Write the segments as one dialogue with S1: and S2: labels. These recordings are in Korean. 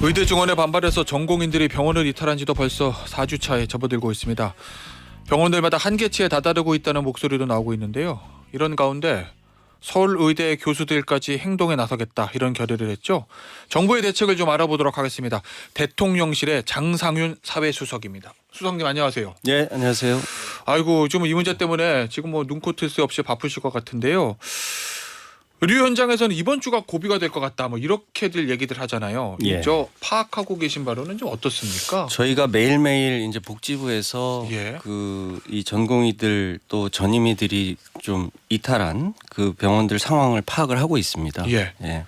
S1: 의대 증원에 반발해서 전공인들이 병원을 이탈한 지도 벌써 4주차에 접어들고 있습니다. 병원들마다 한계치에 다다르고 있다는 목소리도 나오고 있는데요. 이런 가운데 서울의대 교수들까지 행동에 나서겠다 이런 결의를 했죠. 정부의 대책을 좀 알아보도록 하겠습니다. 대통령실의 장상윤 사회수석입니다. 수석님 안녕하세요.
S2: 네, 안녕하세요.
S1: 아이고 좀 이 문제 때문에 지금 뭐 눈코 뜰 새 없이 바쁘실 것 같은데요. 의료 현장에서는 이번 주가 고비가 될 것 같다. 뭐 이렇게들 얘기들 하잖아요.
S2: 예.
S1: 저 파악하고 계신 바로는 좀 어떻습니까?
S2: 저희가 매일매일 이제 복지부에서
S1: 예.
S2: 이 전공의들 또 전임의들이 좀 이탈한 그 병원들 상황을 파악을 하고 있습니다.
S1: 예.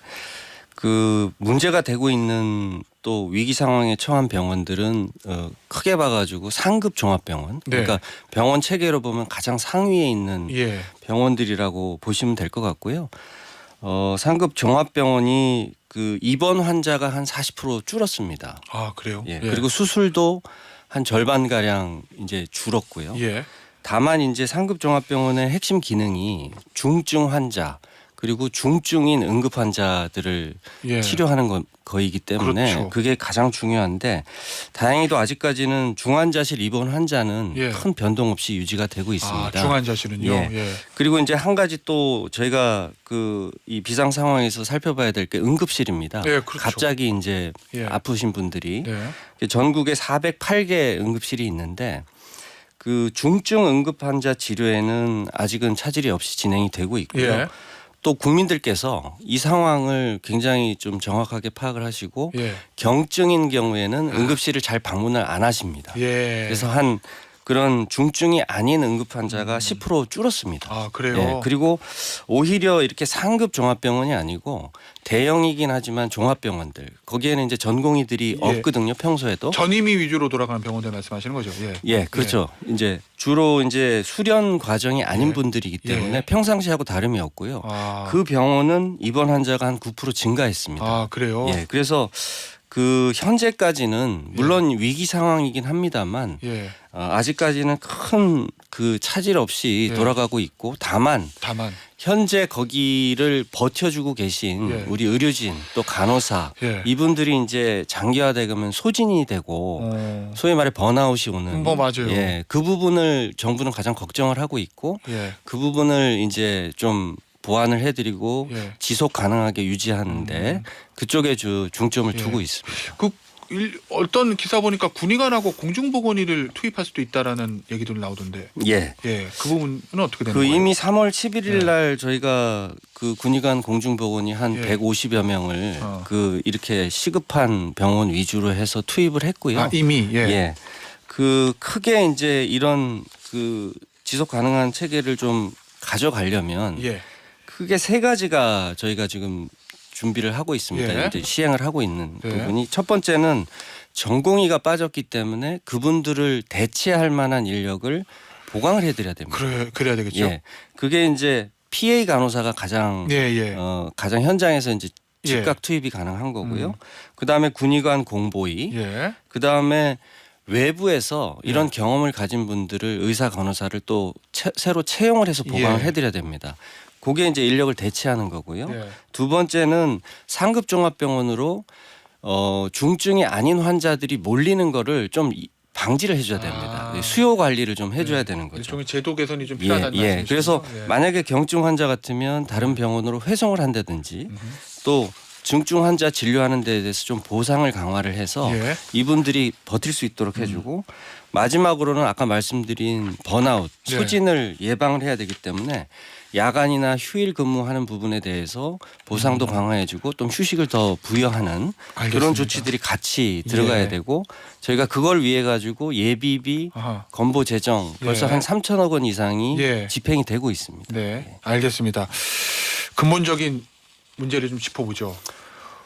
S2: 그 문제가 되고 있는 또 위기 상황에 처한 병원들은 크게 봐가지고 상급 종합병원.
S1: 네.
S2: 그러니까 병원 체계로 보면 가장 상위에 있는
S1: 예.
S2: 병원들이라고 보시면 될 것 같고요. 상급 종합병원이 그 입원 환자가 한 40% 줄었습니다.
S1: 아 그래요?
S2: 예. 그리고 수술도 한 절반 가량 이제 줄었고요.
S1: 예.
S2: 다만 이제 상급 종합병원의 핵심 기능이 중증 환자 그리고 중증인 응급 환자들을
S1: 예.
S2: 치료하는 거이기 때문에
S1: 그렇죠.
S2: 그게 가장 중요한데 다행히도 아직까지는 중환자실 입원 환자는
S1: 예.
S2: 큰 변동 없이 유지가 되고 있습니다.
S1: 아, 중환자실은요.
S2: 예.
S1: 예.
S2: 그리고 이제 한 가지 또 저희가 이 비상 상황에서 살펴봐야 될 게 응급실입니다.
S1: 예, 그렇죠.
S2: 갑자기 이제
S1: 예.
S2: 아프신 분들이
S1: 네.
S2: 전국에 408개 응급실이 있는데 그 중증 응급 환자 치료에는 아직은 차질이 없이 진행이 되고 있고요.
S1: 예.
S2: 또 국민들께서 이 상황을 굉장히 좀 정확하게 파악을 하시고
S1: 예.
S2: 경증인 경우에는 응급실을 잘 방문을 안 하십니다.
S1: 예.
S2: 그래서 한 그런 중증이 아닌 응급 환자가 10% 줄었습니다.
S1: 아 그래요.
S2: 예, 그리고 오히려 이렇게 상급 종합병원이 아니고 대형이긴 하지만 종합병원들 거기에는 이제 전공의들이
S1: 예.
S2: 없거든요. 평소에도.
S1: 전임의 위주로 돌아가는 병원들 말씀하시는 거죠. 예.
S2: 예, 그렇죠. 이제 주로 이제 수련 과정이 아닌
S1: 예.
S2: 분들이기 때문에
S1: 예.
S2: 평상시하고 다름이 없고요.
S1: 아.
S2: 그 병원은 입원 환자가 한 9% 증가했습니다.
S1: 아 그래요.
S2: 예, 그래서 그 현재까지는 물론 위기 상황이긴 합니다만
S1: 예.
S2: 아직까지는 큰 그 차질 없이
S1: 예.
S2: 돌아가고 있고 다만 현재 거기를 버텨주고 계신
S1: 예.
S2: 우리 의료진 또 간호사
S1: 예.
S2: 이분들이 이제 장기화되면 소진이 되고 소위 말해 번아웃이 오는
S1: 뭐 맞아요.
S2: 예, 그 부분을 정부는 가장 걱정을 하고 있고
S1: 예.
S2: 그 부분을 이제 좀 보완을 해드리고
S1: 예.
S2: 지속 가능하게 유지하는데 그쪽에 중점을
S1: 예.
S2: 두고 있습니다.
S1: 어떤 기사 보니까 군의관하고 공중보건의를 투입할 수도 있다라는 얘기들 나오던데.
S2: 예.
S1: 예. 그 부분은 어떻게 되는
S2: 그
S1: 거예요?
S2: 이미 3월 11일 날 저희가 그 군의관 공중보건이 한
S1: 예.
S2: 150여 명을
S1: 어.
S2: 이렇게 시급한 병원 위주로 해서 투입을 했고요.
S1: 아 이미 예.
S2: 예. 그 크게 이제 이런 그 지속 가능한 체계를 좀 가져가려면
S1: 예.
S2: 크게 세 가지가 저희가 지금 준비를 하고 있습니다.
S1: 예.
S2: 이제 시행을 하고 있는
S1: 예.
S2: 부분이 첫 번째는 전공의가 빠졌기 때문에 그분들을 대체할 만한 인력을 보강을 해드려야 됩니다.
S1: 그래야 되겠죠.
S2: 예, 그게 이제 PA 간호사가 가장
S1: 예.
S2: 가장 현장에서 이제
S1: 예.
S2: 즉각 투입이 가능한 거고요. 그 다음에 군의관 공보의,
S1: 예.
S2: 그 다음에 외부에서 이런 경험을 가진 분들을 의사 간호사를 또 새로 채용을 해서 보강을
S1: 예.
S2: 해드려야 됩니다. 그게 이제 인력을 대체하는 거고요.
S1: 예.
S2: 두 번째는 상급 종합병원으로 중증이 아닌 환자들이 몰리는 거를 좀 방지를 해줘야 됩니다. 수요 관리를 좀 해줘야 되는 거죠.
S1: 일종의 제도 개선이 좀 필요하다는
S2: 예.
S1: 말씀이시죠?
S2: 그래서
S1: 예.
S2: 만약에 경증 환자 같으면 다른 병원으로 회송을 한다든지 또 중증 환자 진료하는 데 대해서 좀 보상을 강화를 해서
S1: 예.
S2: 이분들이 버틸 수 있도록 해주고 마지막으로는 아까 말씀드린 번아웃,
S1: 예.
S2: 소진을 예방을 해야 되기 때문에 야간이나 휴일 근무하는 부분에 대해서 보상도 강화해주고 또 휴식을 더 부여하는
S1: 알겠습니다.
S2: 그런 조치들이 같이 들어가야
S1: 예.
S2: 되고 저희가 그걸 위해 가지고 예비비,
S1: 아하.
S2: 건보 재정 벌써
S1: 예.
S2: 한 3천억 원 이상이
S1: 예.
S2: 집행이 되고 있습니다.
S1: 네, 알겠습니다. 근본적인 문제를 좀 짚어보죠.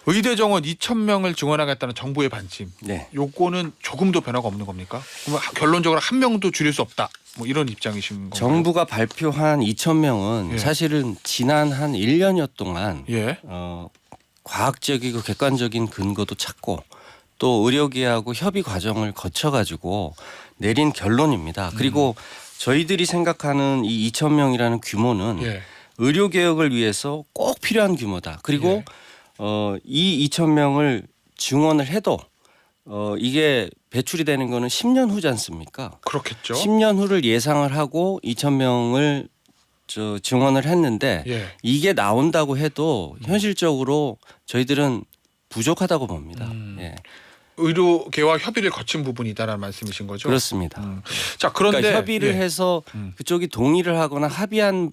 S1: 의대 정원 2,000명을 증원하겠다는 정부의 반침.
S2: 네.
S1: 요거는 조금도 변화가 없는 겁니까? 그러면 결론적으로 한 명도 줄일 수 없다. 뭐 이런 입장이신 건가요?
S2: 정부가 발표한 2,000명은
S1: 예.
S2: 사실은 지난 한 1년여 동안
S1: 예.
S2: 과학적이고 객관적인 근거도 찾고 또 의료계하고 협의 과정을 거쳐가지고 내린 결론입니다. 그리고 저희들이 생각하는 이 2,000명이라는 규모는
S1: 예.
S2: 의료개혁을 위해서 꼭 필요한 규모다. 그리고 이 2,000명을 증원을 해도 이게 배출이 되는 거는 10년 후지 않습니까?
S1: 그렇겠죠.
S2: 10년 후를 예상을 하고 2,000명을 증원을 했는데
S1: 예.
S2: 이게 나온다고 해도 현실적으로 저희들은 부족하다고 봅니다. 예.
S1: 의료계와 협의를 거친 부분이다라는 말씀이신 거죠.
S2: 그렇습니다.
S1: 자, 그런데
S2: 그러니까 협의를
S1: 예.
S2: 해서 그쪽이 동의를 하거나 합의한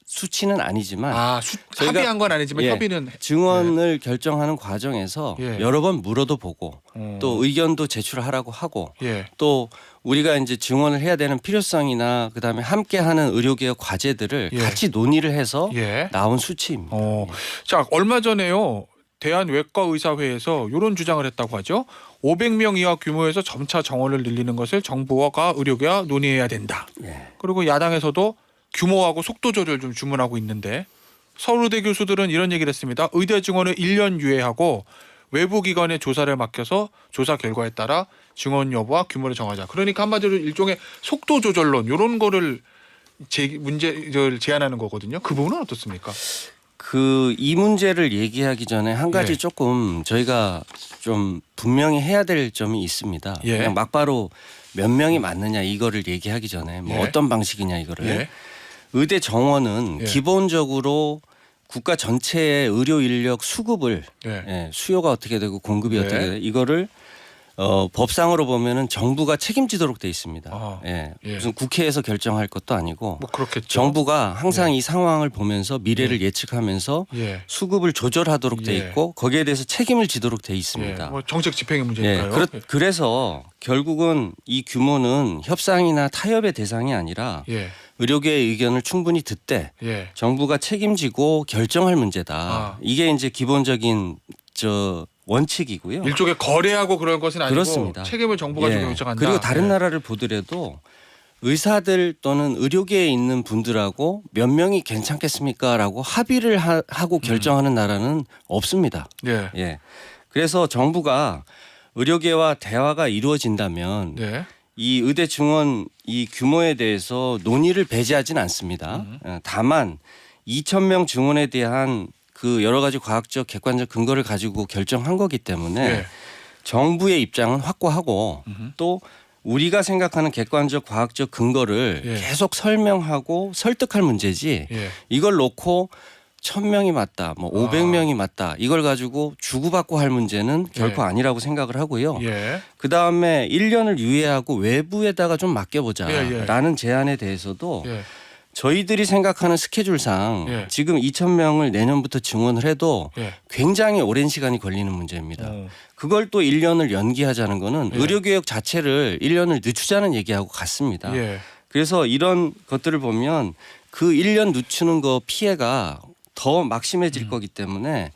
S2: 수치는 아니지만 저희가-
S1: 합의한 건 아니지만
S2: 예,
S1: 협의는
S2: 증원을 결정하는 과정에서
S1: 예.
S2: 여러 번 물어도 보고
S1: 어.
S2: 또 의견도 제출하라고 하고
S1: 예.
S2: 또 우리가 이제 증원을 해야 되는 필요성이나 그다음에 함께하는 의료개혁 과제들을
S1: 예.
S2: 같이 논의를 해서
S1: 예.
S2: 나온 수치입니다.
S1: 자, 얼마 전에요. 대한외과의사회에서 이런 주장을 했다고 하죠. 500명 이하 규모에서 점차 정원을 늘리는 것을 정부가 의료계와 논의해야 된다.
S2: 예.
S1: 그리고 야당에서도 규모하고 속도 조절 좀 주문하고 있는데 서울의대 교수들은 이런 얘기를 했습니다. 의대 증원을 1년 유예하고 외부 기관에 조사를 맡겨서 조사 결과에 따라 증원 여부와 규모를 정하자. 그러니까 한마디로 일종의 속도 조절론 이런 거를 문제를 제안하는 거거든요. 그 부분은 어떻습니까?
S2: 이 문제를 얘기하기 전에 한 가지
S1: 예.
S2: 조금 저희가 좀 분명히 해야 될 점이 있습니다.
S1: 예.
S2: 그냥 막바로 몇 명이 맞느냐 이거를 얘기하기 전에 뭐
S1: 예.
S2: 어떤 방식이냐 이거를
S1: 예.
S2: 의대 정원은
S1: 예.
S2: 기본적으로 국가 전체의 의료 인력 수급을
S1: 예.
S2: 예, 수요가 어떻게 되고 공급이
S1: 네.
S2: 어떻게 되고 이거를 법상으로 보면은 정부가 책임지도록 돼 있습니다.
S1: 아,
S2: 예.
S1: 예.
S2: 무슨 국회에서 결정할 것도 아니고
S1: 뭐 그렇겠죠.
S2: 정부가 항상 이 상황을 보면서 미래를 예측하면서
S1: 예.
S2: 수급을 조절하도록 돼
S1: 예.
S2: 있고 거기에 대해서 책임을 지도록 돼 있습니다.
S1: 예. 뭐 정책 집행의
S2: 예,
S1: 문제니까요.
S2: 그래서 결국은 이 규모는 협상이나 타협의 대상이 아니라
S1: 예.
S2: 의료계의 의견을 충분히 듣되
S1: 예.
S2: 정부가 책임지고 결정할 문제다.
S1: 아.
S2: 이게 이제 기본적인 원칙이고요.
S1: 일종의 거래하고 그런 것은 아니고
S2: 그렇습니다.
S1: 책임을 정부가
S2: 예.
S1: 좀 결정한다.
S2: 그리고 다른
S1: 예.
S2: 나라를 보더라도 의사들 또는 의료계에 있는 분들하고 몇 명이 괜찮겠습니까라고 합의를 하고 결정하는 나라는 없습니다.
S1: 예.
S2: 예. 그래서 정부가 의료계와 대화가 이루어진다면
S1: 네.
S2: 이 의대 증원 이 규모에 대해서 논의를 배제하지는 않습니다. 다만 2,000명 증원에 대한 그 여러 가지 과학적 객관적 근거를 가지고 결정한 거기 때문에
S1: 예.
S2: 정부의 입장은 확고하고 또 우리가 생각하는 객관적 과학적 근거를
S1: 예.
S2: 계속 설명하고 설득할 문제지
S1: 예.
S2: 이걸 놓고 1,000명이 맞다, 뭐 500명이 맞다 이걸 가지고 주고받고 할 문제는 결코
S1: 예.
S2: 아니라고 생각을 하고요.
S1: 예.
S2: 그 다음에 1년을 유예하고 외부에다가 좀 맡겨보자라는 제안에 대해서도
S1: 예.
S2: 저희들이 생각하는 스케줄상
S1: 예.
S2: 지금 2,000명을 내년부터 증원을 해도
S1: 예.
S2: 굉장히 오랜 시간이 걸리는 문제입니다.
S1: 어.
S2: 그걸 또 1년을 연기하자는 거는
S1: 예.
S2: 의료개혁 자체를 1년을 늦추자는 얘기하고 같습니다.
S1: 예.
S2: 그래서 이런 것들을 보면 그 1년 늦추는 거 피해가 더 막심해질 거기 때문에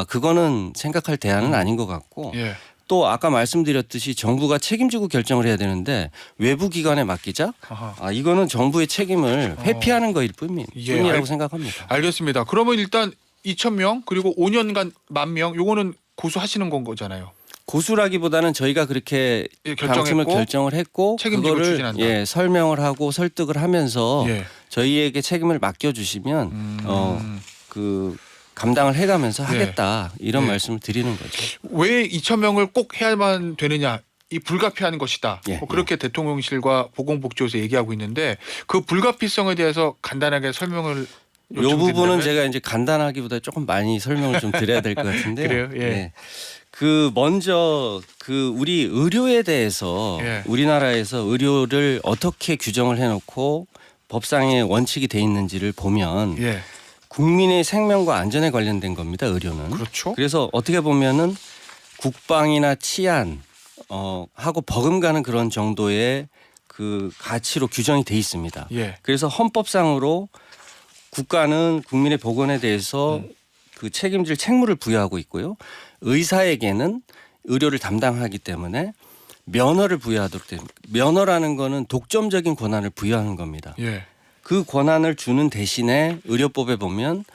S2: 그거는 생각할 대안은 아닌 것 같고
S1: 예.
S2: 또 아까 말씀드렸듯이 정부가 책임지고 결정을 해야 되는데 외부 기관에 맡기자?
S1: 아하.
S2: 이거는 정부의 책임을 회피하는 거일
S1: 예,
S2: 뿐이라고 생각합니다.
S1: 알겠습니다. 그러면 일단 2,000명 그리고 5년간 10,000명 요거는 고수하시는 건 거잖아요.
S2: 고수라기보다는 저희가 그렇게
S1: 예,
S2: 방침을 결정을 했고
S1: 책임지고
S2: 그거를
S1: 추진한다.
S2: 설명을 하고 설득을 하면서
S1: 예.
S2: 저희에게 책임을 맡겨주시면 그 감당을 해가면서 하겠다 이런
S1: 예.
S2: 말씀을 드리는 거죠.
S1: 왜 2,000명을 꼭 해야만 되느냐? 이 불가피한 것이다.
S2: 예,
S1: 뭐 그렇게 대통령실과 보건복지부에서 얘기하고 있는데 그 불가피성에 대해서 간단하게 설명을
S2: 이 부분은
S1: 요청드린다면?
S2: 제가 이제 간단하기보다 조금 많이 설명을 좀 드려야 될 것 같은데요.
S1: 그래요? 예.
S2: 그 먼저 그 우리 의료에 대해서
S1: 예.
S2: 우리나라에서 의료를 어떻게 규정을 해놓고 법상의 원칙이 돼 있는지를 보면
S1: 예.
S2: 국민의 생명과 안전에 관련된 겁니다. 의료는.
S1: 그렇죠.
S2: 그래서 어떻게 보면은 국방이나 치안 하고 버금가는 그런 정도의 그 가치로 규정이 돼 있습니다.
S1: 예.
S2: 그래서 헌법상으로 국가는 국민의 보건에 대해서 그 책임질 책무를 부여하고 있고요. 의사에게는 의료를 담당하기 때문에 면허를 부여하도록 됩니다. 면허라는 거는 독점적인 권한을 부여하는 겁니다.
S1: 예.
S2: 그 권한을 주는 대신에 의료법에 보면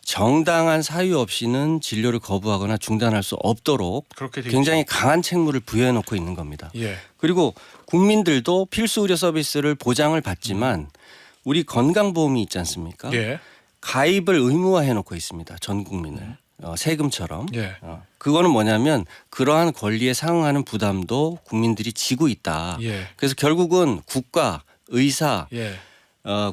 S2: 정당한 사유 없이는 진료를 거부하거나 중단할 수 없도록
S1: 그렇게 돼
S2: 굉장히
S1: 있죠.
S2: 강한 책무를 부여해 놓고 있는 겁니다.
S1: 예.
S2: 그리고 국민들도 필수 의료 서비스를 보장을 받지만 우리 건강보험이 있지 않습니까?
S1: 예.
S2: 가입을 의무화해 놓고 있습니다. 전 국민을. 세금처럼.
S1: 예.
S2: 그거는 뭐냐면 그러한 권리에 상응하는 부담도 국민들이 지고 있다.
S1: 예.
S2: 그래서 결국은 국가, 의사,
S1: 예.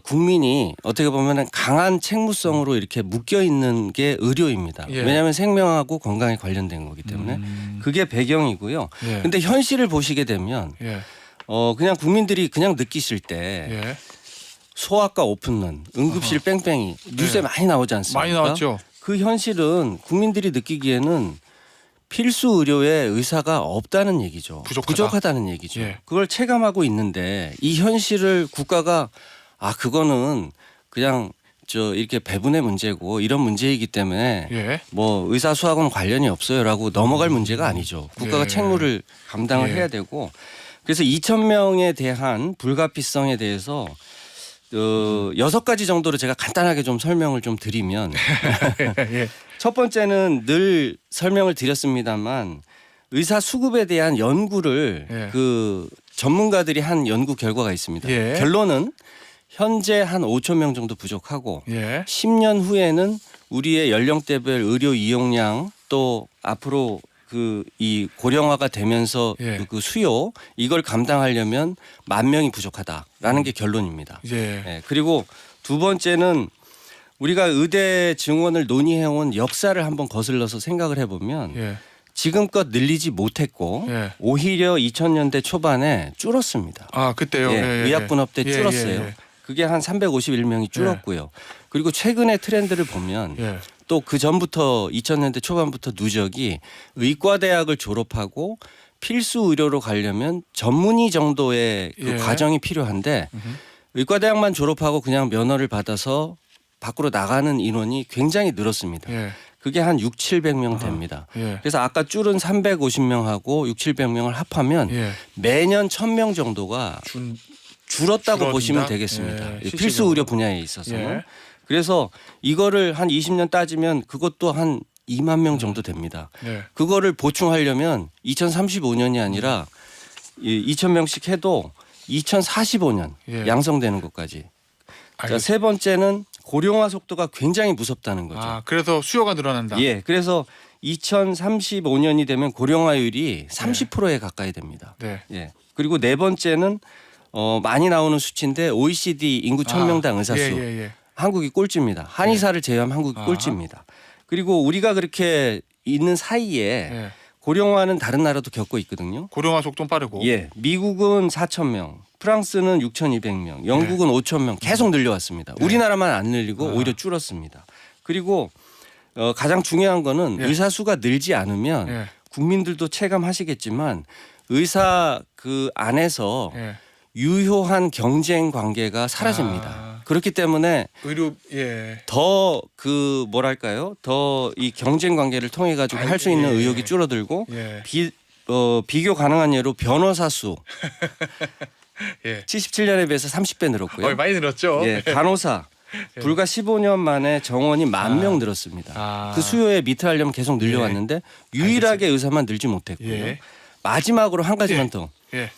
S2: 국민이 어떻게 보면 강한 책무성으로 이렇게 묶여 있는 게 의료입니다.
S1: 예.
S2: 왜냐하면 생명하고 건강에 관련된 거기 때문에 그게 배경이고요.
S1: 예.
S2: 근데 현실을 보시게 되면
S1: 예.
S2: 그냥 국민들이 그냥 느끼실 때
S1: 예.
S2: 소아과 오픈런, 응급실 뺑뺑이 뉴스에 많이 나오지 않습니까?
S1: 많이 나왔죠.
S2: 그 현실은 국민들이 느끼기에는 필수 의료에 의사가 없다는 얘기죠. 부족하다는 얘기죠.
S1: 예.
S2: 그걸 체감하고 있는데 이 현실을 국가가 그거는 그냥 이렇게 배분의 문제고 이런 문제이기 때문에
S1: 예.
S2: 뭐 의사 수하고는 관련이 없어요라고 넘어갈 문제가 아니죠. 국가가
S1: 예.
S2: 책무를 감당을
S1: 예.
S2: 해야 되고 그래서 2,000명에 대한 불가피성에 대해서 6가지 정도로 제가 간단하게 좀 설명을 좀 드리면
S1: 예.
S2: 첫 번째는 늘 설명을 드렸습니다만 의사 수급에 대한 연구를
S1: 예.
S2: 그 전문가들이 한 연구 결과가 있습니다.
S1: 예.
S2: 결론은 현재 한 5천 명 정도 부족하고
S1: 예.
S2: 10년 후에는 우리의 연령대별 의료 이용량 또 앞으로 이 고령화가 되면서
S1: 예.
S2: 그 수요 이걸 감당하려면 10,000명이 부족하다라는 게 결론입니다.
S1: 예.
S2: 예, 그리고 두 번째는 우리가 의대 증원을 논의해온 역사를 한번 거슬러서 생각을 해보면
S1: 예.
S2: 지금껏 늘리지 못했고
S1: 예.
S2: 오히려 2000년대 초반에 줄었습니다.
S1: 그때요.
S2: 예,
S1: 예.
S2: 의학분업 때
S1: 예.
S2: 줄었어요.
S1: 예.
S2: 그게 한 351명이 줄었고요. 그리고 최근의 트렌드를 보면
S1: 예.
S2: 또 그 전부터 2000년대 초반부터 누적이 의과대학을 졸업하고 필수 의료로 가려면 전문의 정도의 그
S1: 예.
S2: 과정이 필요한데 의과대학만 졸업하고 그냥 면허를 받아서 밖으로 나가는 인원이 굉장히 늘었습니다.
S1: 예.
S2: 그게 한 6,700명 됩니다.
S1: 예.
S2: 그래서 아까 줄은 350명하고 6,700명을 합하면
S1: 예.
S2: 매년 1,000명 정도가 줄었다고
S1: 줄어든다?
S2: 보시면 되겠습니다.
S1: 예,
S2: 필수
S1: 실질적으로.
S2: 의료 분야에 있어서는.
S1: 예.
S2: 그래서 이거를 한 20년 따지면 그것도 한 2만 명 정도 됩니다.
S1: 예.
S2: 그거를 보충하려면 2035년이 아니라 2,000명씩 해도 2045년
S1: 예.
S2: 양성되는 것까지. 자, 세 번째는 고령화 속도가 굉장히 무섭다는 거죠.
S1: 그래서 수요가 늘어난다.
S2: 예, 그래서 2035년이 되면 고령화율이 30%에 가까이 됩니다.
S1: 네.
S2: 예. 그리고 네 번째는 많이 나오는 수치인데 OECD 인구 1,000명당 의사 수.
S1: 예.
S2: 한국이 꼴찌입니다. 한의사를 제외하면 한국이 꼴찌입니다. 그리고 우리가 그렇게 있는 사이에
S1: 예.
S2: 고령화는 다른 나라도 겪고 있거든요.
S1: 고령화 속도는 빠르고.
S2: 예, 미국은 4,000명, 프랑스는 6,200명, 영국은 5,000명 계속 늘려왔습니다. 우리나라만 안 늘리고 오히려 줄었습니다. 그리고 가장 중요한 거는
S1: 예.
S2: 의사 수가 늘지 않으면
S1: 예.
S2: 국민들도 체감하시겠지만 의사 그 안에서
S1: 예.
S2: 유효한 경쟁 관계가 사라집니다. 그렇기 때문에
S1: 의료
S2: 더 뭐랄까요? 더 이 경쟁 관계를 통해 가지고 할 수 있는 의욕이 줄어들고
S1: 예.
S2: 비교 가능한 예로 변호사 수
S1: 예.
S2: 77년에 비해서 30배 늘었고요.
S1: 많이 늘었죠.
S2: 예, 간호사 불과 15년 만에 정원이 10,000명 늘었습니다. 그 수요에 미트하려면 계속 늘려왔는데 유일하게 의사만 늘지 못했고요.
S1: 예.
S2: 마지막으로 한 가지만 더.
S1: 예.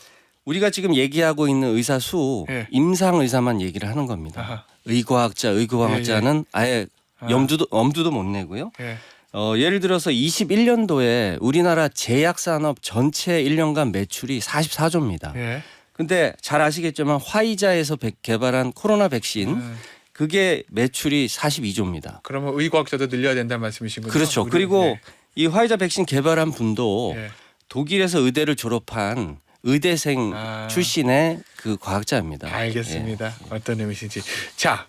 S2: 우리가 지금 얘기하고 있는 의사 수
S1: 예.
S2: 임상 의사만 얘기를 하는 겁니다.
S1: 아하.
S2: 의과학자, 의과학자는 아예 엄두도 못 내고요.
S1: 예.
S2: 예를 들어서 21년도에 우리나라 제약 산업 전체 1년간 매출이 44조입니다.
S1: 예.
S2: 근데 잘 아시겠지만 화이자에서 개발한 코로나 백신 그게 매출이 42조입니다.
S1: 그러면 의과학자도 늘려야 된다는 말씀이신 거죠?
S2: 그렇죠. 그리고 이 화이자 백신 개발한 분도
S1: 예.
S2: 독일에서 의대를 졸업한 의대생 출신의 그 과학자입니다.
S1: 알겠습니다.
S2: 예.
S1: 어떤 의미신지. 자,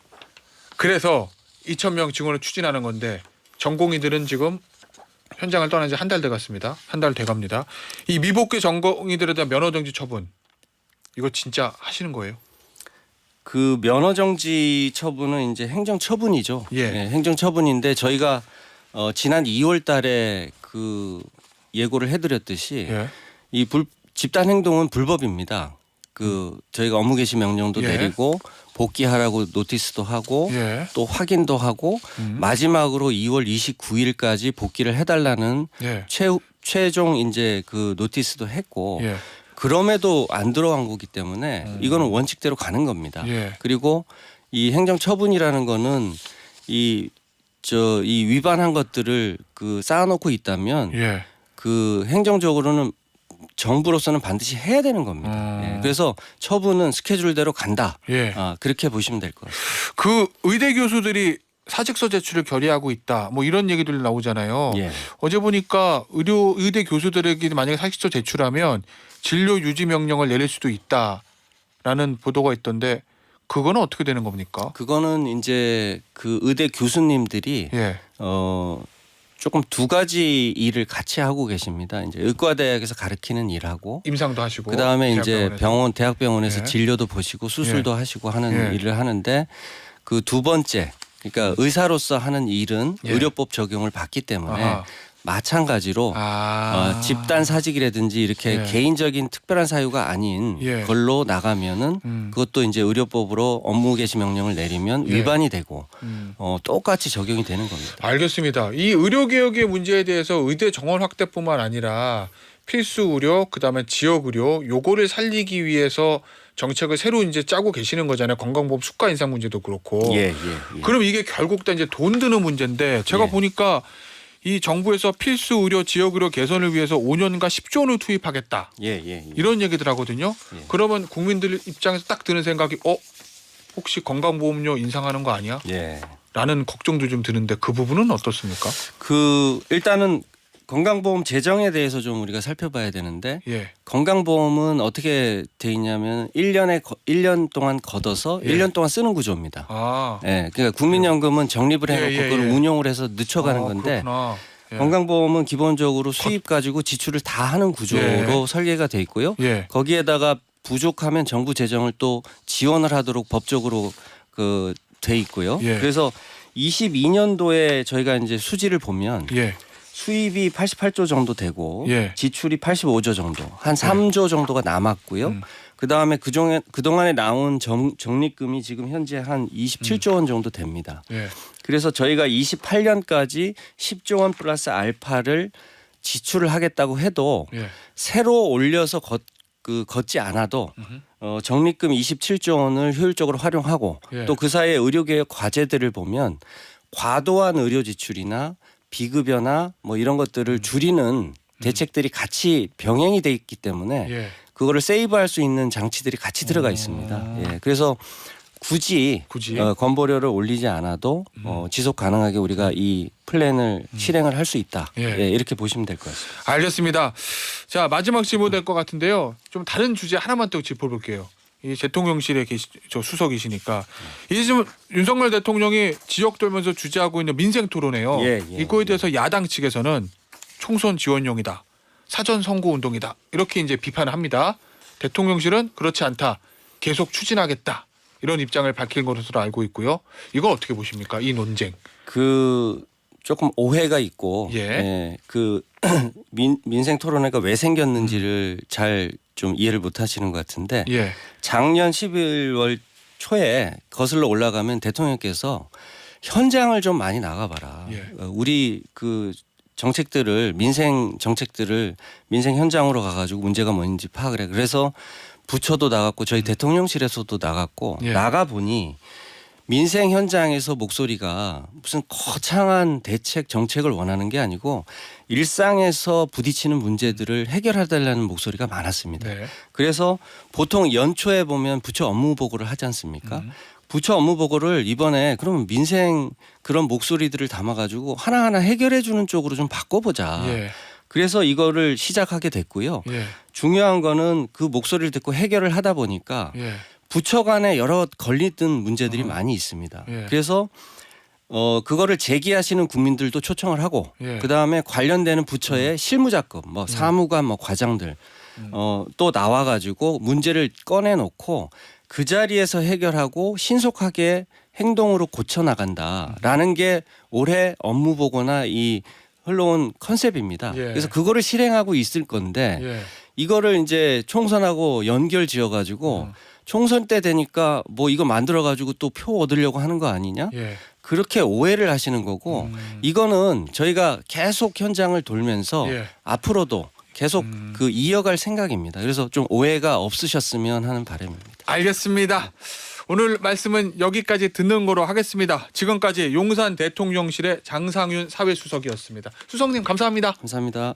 S1: 그래서 2,000명 증원을 추진하는 건데 전공의들은 지금 현장을 떠난 지 한 달 돼갔습니다. 한 달 돼갑니다. 이 미복귀 전공의들에 대한 면허정지 처분 이거 진짜 하시는 거예요?
S2: 그 면허정지 처분은 이제 행정처분이죠.
S1: 예.
S2: 행정처분인데 저희가 지난 2월달에 그 예고를 해드렸듯이
S1: 예.
S2: 이 집단 행동은 불법입니다. 그 저희가 업무 개시 명령도
S1: 예.
S2: 내리고 복귀하라고 노티스도 하고
S1: 예.
S2: 또 확인도 하고 마지막으로 2월 29일까지 복귀를 해달라는
S1: 예.
S2: 최종 이제 그 노티스도 했고
S1: 예.
S2: 그럼에도 안 들어간 거기 때문에 이거는 원칙대로 가는 겁니다.
S1: 예.
S2: 그리고 이 행정처분이라는 거는 이 이 위반한 것들을 쌓아놓고 있다면
S1: 예.
S2: 행정적으로는 정부로서는 반드시 해야 되는 겁니다. 예. 그래서 처분은 스케줄대로 간다.
S1: 예.
S2: 그렇게 보시면 될 것 같습니다.
S1: 그 의대 교수들이 사직서 제출을 결의하고 있다. 뭐 이런 얘기들 나오잖아요.
S2: 예.
S1: 어제 보니까 의대 교수들에게 만약에 사직서 제출하면 진료 유지 명령을 내릴 수도 있다라는 보도가 있던데 그거는 어떻게 되는 겁니까?
S2: 그거는 이제 의대 교수님들이
S1: 예.
S2: 조금 두 가지 일을 같이 하고 계십니다. 이제 의과대학에서 가르치는 일하고
S1: 임상도 하시고
S2: 그다음에 이제 대학병원에서
S1: 예.
S2: 진료도 보시고 수술도 하시고 하는
S1: 예.
S2: 일을 하는데 그 두 번째 그러니까 의사로서 하는 일은
S1: 예.
S2: 의료법 적용을 받기 때문에
S1: 아하.
S2: 마찬가지로 집단 사직이라든지 이렇게
S1: 예.
S2: 개인적인 특별한 사유가 아닌
S1: 예.
S2: 걸로 나가면은 그것도 이제 의료법으로 업무 개시 명령을 내리면
S1: 예.
S2: 위반이 되고
S1: 음.
S2: 똑같이 적용이 되는 겁니다.
S1: 알겠습니다. 이 의료개혁의 문제에 대해서 의대 정원 확대뿐만 아니라 필수 의료 그다음에 지역 의료 요거를 살리기 위해서 정책을 새로 이제 짜고 계시는 거잖아요. 건강보험 수가 인상 문제도 그렇고.
S2: 예.
S1: 그럼 이게 결국 다 이제 돈 드는 문제인데 제가
S2: 예.
S1: 보니까 이 정부에서 필수 의료 지역 의료 개선을 위해서 5년간 10조 원을 투입하겠다.
S2: 예.
S1: 이런 얘기들 하거든요.
S2: 예.
S1: 그러면 국민들 입장에서 딱 드는 생각이 혹시 건강보험료 인상하는 거 아니야?
S2: 예.
S1: 라는 걱정도 좀 드는데 그 부분은 어떻습니까?
S2: 일단은 건강보험 재정에 대해서 좀 우리가 살펴봐야 되는데
S1: 예.
S2: 건강보험은 어떻게 돼 있냐면 1년 동안 걷어서
S1: 예.
S2: 1년 동안 쓰는 구조입니다.
S1: 예.
S2: 그러니까 국민연금은 적립을 해놓고
S1: 예.
S2: 그걸 운용을 해서 늦춰가는 건데
S1: 그렇구나. 예.
S2: 건강보험은 기본적으로 수입 가지고 지출을 다 하는 구조로 설계가 돼 있고요.
S1: 예.
S2: 거기에다가 부족하면 정부 재정을 또 지원을 하도록 법적으로 돼 있고요.
S1: 예.
S2: 그래서 22년도에 저희가 이제 수지를 보면
S1: 예.
S2: 수입이 88조 정도 되고
S1: 예.
S2: 지출이 85조 정도, 한 3조 정도가 남았고요. 그다음에 그동안에 나온 적립금이 지금 현재 한 27조 원 정도 됩니다.
S1: 예.
S2: 그래서 저희가 28년까지 10조 원 플러스 알파를 지출을 하겠다고 해도
S1: 예.
S2: 새로 올려서 걷지 않아도 적립금 27조 원을 효율적으로 활용하고
S1: 예.
S2: 또 그 사이에 의료개혁 과제들을 보면 과도한 의료 지출이나 비급여나 뭐 이런 것들을 줄이는 대책들이 같이 병행이 돼 있기 때문에
S1: 예.
S2: 그거를 세이브할 수 있는 장치들이 같이 들어가 있습니다. 예, 그래서 굳이 건보료를 올리지 않아도 지속 가능하게 우리가 이 플랜을 실행을 할 수 있다.
S1: 예.
S2: 이렇게 보시면 될 것 같습니다.
S1: 알겠습니다. 자 마지막 질문 될 것 같은데요. 좀 다른 주제 하나만 또 짚어볼게요. 이 대통령실에 저 수석이시니까 이제 좀 윤석열 대통령이 지역 돌면서 주재하고 있는 민생 토론회요. 이거에 대해서 야당 측에서는 총선 지원용이다, 사전 선거 운동이다 이렇게 이제 비판을 합니다. 대통령실은 그렇지 않다, 계속 추진하겠다 이런 입장을 밝힌 것으로 알고 있고요. 이건 어떻게 보십니까? 이 논쟁.
S2: 조금 오해가 있고 민생 토론회가 왜 생겼는지를 잘 좀 이해를 못 하시는 것 같은데 작년 11월 초에 거슬러 올라가면 대통령께서 현장을 좀 많이 나가봐라. 우리 정책들을 민생 정책들을 민생 현장으로 가가지고 문제가 뭔지 파악을 해. 그래서 부처도 나갔고 저희 대통령실에서도 나갔고 나가 보니 민생 현장에서 목소리가 무슨 거창한 대책 정책을 원하는 게 아니고 일상에서 부딪히는 문제들을 해결해달라는 목소리가 많았습니다. 그래서 보통 연초에 보면 부처 업무 보고를 하지 않습니까? 부처 업무 보고를 이번에 그러면 민생 그런 목소리들을 담아가지고 하나하나 해결해 주는 쪽으로 좀 바꿔보자. 그래서 이거를 시작하게 됐고요. 중요한 거는 그 목소리를 듣고 해결을 하다 보니까 부처 간에 여러 걸리던 문제들이 많이 있습니다. 그래서 그거를 제기하시는 국민들도 초청을 하고 그다음에 관련되는 부처의 실무자급 뭐 사무관 뭐 과장들 또 나와가지고 문제를 꺼내놓고 그 자리에서 해결하고 신속하게 행동으로 고쳐나간다라는 게 올해 업무 보고나 이 흘러온 컨셉입니다. 그래서 그거를 실행하고 있을 건데 이거를 이제 총선하고 연결 지어가지고 총선 때 되니까 뭐 이거 만들어가지고 또 표 얻으려고 하는 거 아니냐? 그렇게 오해를 하시는 거고 이거는 저희가 계속 현장을 돌면서 앞으로도 계속 이어갈 생각입니다. 그래서 좀 오해가 없으셨으면 하는 바람입니다.
S1: 알겠습니다. 오늘 말씀은 여기까지 듣는 거로 하겠습니다. 지금까지 용산 대통령실의 장상윤 사회수석이었습니다. 수석님 감사합니다.
S2: 감사합니다.